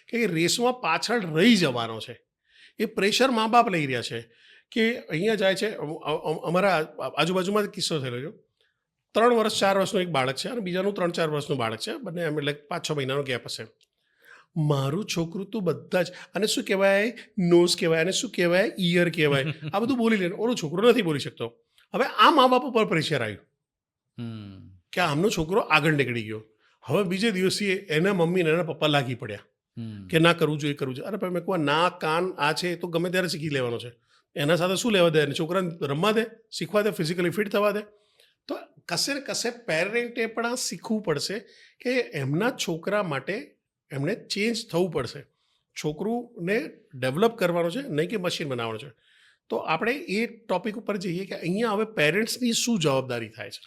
કે એ રેસમાં પાછળ રહી જવાનો છે. એ પ્રેશર મા બાપ લઈ રહ્યા છે કે અહીંયા જાય છે. અમારા આજુબાજુમાં જ કિસ્સો થયેલો છે. 3 વર્ષ 4 વર્ષનું એક બાળક છે અને બીજાનું 3-4 વર્ષનું બાળક છે. બંને એમ એટલે 5-6 મહિનાનો ગેપ હશે. મારું છોકરું તો બધા જ અને શું કહેવાય નોઝ કહેવાય અને શું કહેવાય ઈયર કહેવાય આ બધું બોલી લે. ઓલો છોકરો નથી બોલી શકતો. હવે આ મા બાપ ઉપર પ્રેશર આવ્યું કે આમનો છોકરો આગળ નીકળી ગયો. હવે બીજે દિવસે એના મમ્મી અને એના પપ્પા લાગી પડ્યા કે ના કરવું જોઈએ કરવું જોઈએ. અરે પણ મેં કહું ના કાન આ છે એ તો ગમે ત્યારે શીખી લેવાનો છે. એના સાથે શું લેવા દે? અને છોકરાને રમવા દે, શીખવા દે, ફિઝિકલી ફિટ થવા દે. તો કશે ને કશે પેરેન્ટે પણ આ શીખવું પડશે કે એમના છોકરા માટે એમણે ચેન્જ થવું પડશે. છોકરુંને ડેવલપ કરવાનો છે, નહીં કે મશીન બનાવવાનો છે. તો આપણે એ ટોપિક ઉપર જઈએ કે અહીંયા હવે પેરેન્ટ્સની શું જવાબદારી થાય છે.